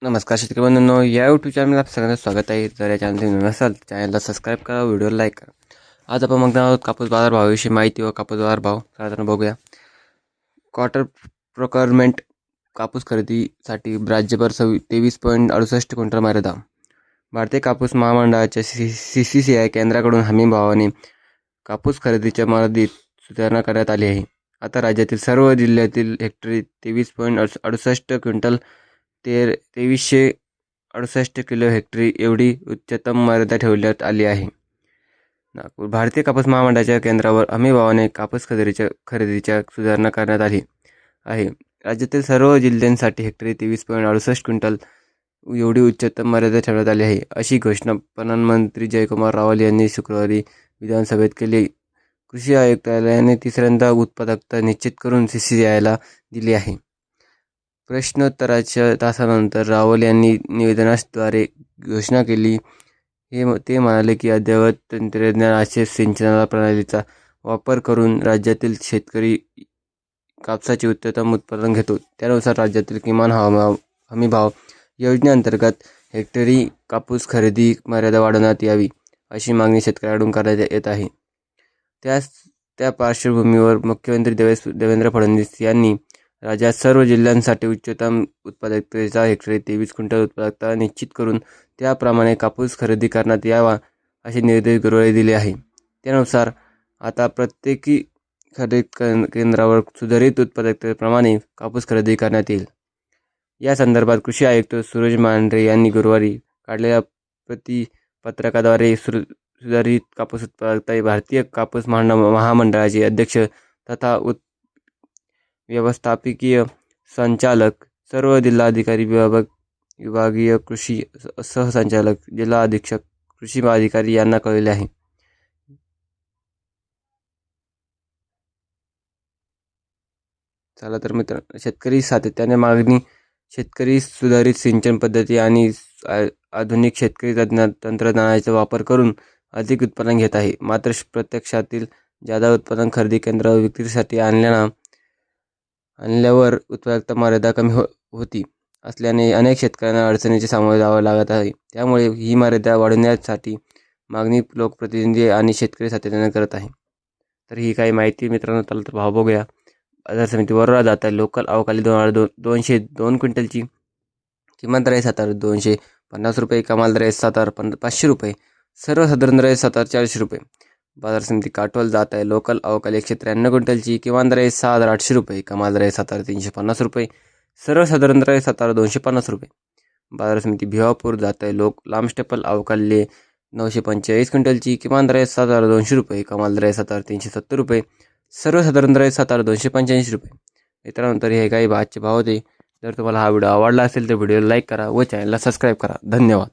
नमस्कार शेतकरी बंधूंनो, या यूट्यूब चॅनलला आपलं सगळ्यांचं स्वागत आहे. जर या चॅनल तुम्ही नसाल तर चॅनलला सबस्क्राईब करा, व्हिडिओला लाईक करा. आज आपण बघणार आहोत कापूस बाजार भावाविषयी माहिती व कापूस बाजार भाव साधारण बघूया. क्वार्टर प्रोक्युरमेंट कापूस खरेदीसाठी राज्यभर 23.68 क्विंटल मर्यादा. भारतीय कापूस महामंडळाच्या CCI केंद्राकडून हमी भावाने कापूस खरेदीच्या मर्यादेत सुधारणा करण्यात आली आहे. आता राज्यातील सर्व जिल्ह्यातील हेक्टरी 23.68 क्विंटल 2368 किलो हेक्टरी एवढी उच्चतम मर्यादा ठेवण्यात आली आहे. नागपूर भारतीय कापूस महामंडळाच्या केंद्रावर हमी भावाने कापूस खरेदीच्या सुधारणा करण्यात आली आहे. राज्यातील सर्व जिल्ह्यांसाठी हेक्टरी 23.68 क्विंटल एवढी उच्चतम मर्यादा ठेवण्यात आली आहे, अशी घोषणा पणन मंत्री जयकुमार रावल यांनी शुक्रवारी विधानसभेत केली. कृषी आयुक्तालयाने तिसऱ्यांदा उत्पादकता निश्चित करून CCIला दिली आहे. प्रश्नोत्तराच्या तासानंतर रावल यांनी निवेदनाद्वारे घोषणा केली. ते म्हणाले की अद्ययावत तंत्रज्ञानाचे सिंचन प्रणालीचा वापर करून राज्यातील शेतकरी कापसाचे उत्तम उत्पादन घेतो. त्यानुसार राज्यातील किमान हमी भाव योजनेअंतर्गत हेक्टरी कापूस खरेदी मर्यादा वाढवण्यात यावी, अशी मागणी शेतकऱ्यांकडून करण्यात येत आहे. त्या पार्श्वभूमीवर मुख्यमंत्री देवेंद्र फडणवीस यांनी राज्यात सर्व जिल्ह्यांसाठी उच्चतम उत्पादकतेचा हेक्टरी 23 क्विंटल उत्पादकता निश्चित करून त्याप्रमाणे कापूस खरेदी करण्यात यावा, असे निर्देश गुरुवारी दिले आहे. त्यानुसार आता प्रत्येकी खरेदी केंद्रावर सुधारित उत्पादकतेप्रमाणे कापूस खरेदी करण्यात येईल. या संदर्भात कृषी आयुक्त सूरज मांढरे यांनी गुरुवारी काढलेल्या पत्रकाद्वारे सुधारित कापूस उत्पादकता भारतीय कापूस महामंडळाचे अध्यक्ष तथा व्यवस्थापकीय संचालक, सर्व जिल्हाधिकारी, विभागीय कृषी सहसंचालक, जिल्हा अधीक्षक कृषी अधिकारी यांना कळविले आहे. चला तर मित्र, शेतकरी सातत्याने मागणी. शेतकरी सुधारित सिंचन पद्धती आणि आधुनिक शेतकरी तंत्रज्ञानाचा वापर करून अधिक उत्पादन घेत आहे. मात्र प्रत्यक्षातील जादा उत्पादन खरेदी केंद्रावर विक्रीसाठी आणल्यावर उत्पादकता मर्यादा कमी होती असल्याने अनेक शेतकऱ्यांना अडचणीचे सामोरे जावे लागत आहे. त्यामुळे ही मर्यादा वाढवण्यासाठी मागणी लोकप्रतिनिधी आणि शेतकरी सातत्याने करत आहे. तर ही काही माहिती मित्रांनो, तर भाव बघूया. बाजार समितीवर जात आहे. लोकल अवकाळी 202 क्विंटलची किमान दर आहे 7,250 रुपये, कमाल दर आहे 7,500 रुपये, सर्वसाधारण दर आहे 7,400 रुपये. बाजार समिती काटोल जात आहे. लोकल अवकाळी 193 क्विंटलची किमान दर आहे 6,800 रुपये, कमाल दर आहे 7,350 रुपये, सर्वसाधारण दर आहे 7,250 रुपये. बाजार समिती भिवापूर जात आहे. लांब स्टेपल अवकाळी 945 क्विंटलची किमान दर आहे 7,200 रुपये, कमाल दर आहे 7,370 रुपये, सर्वसाधारण दर आहे 7,285 रुपये. मित्रांनो, तर हे काही आजचे भाव होते. जर तुम्हाला हा व्हिडिओ आवडला असेल तर व्हिडिओला लाईक करा व चॅनलला सबस्क्राईब करा. धन्यवाद.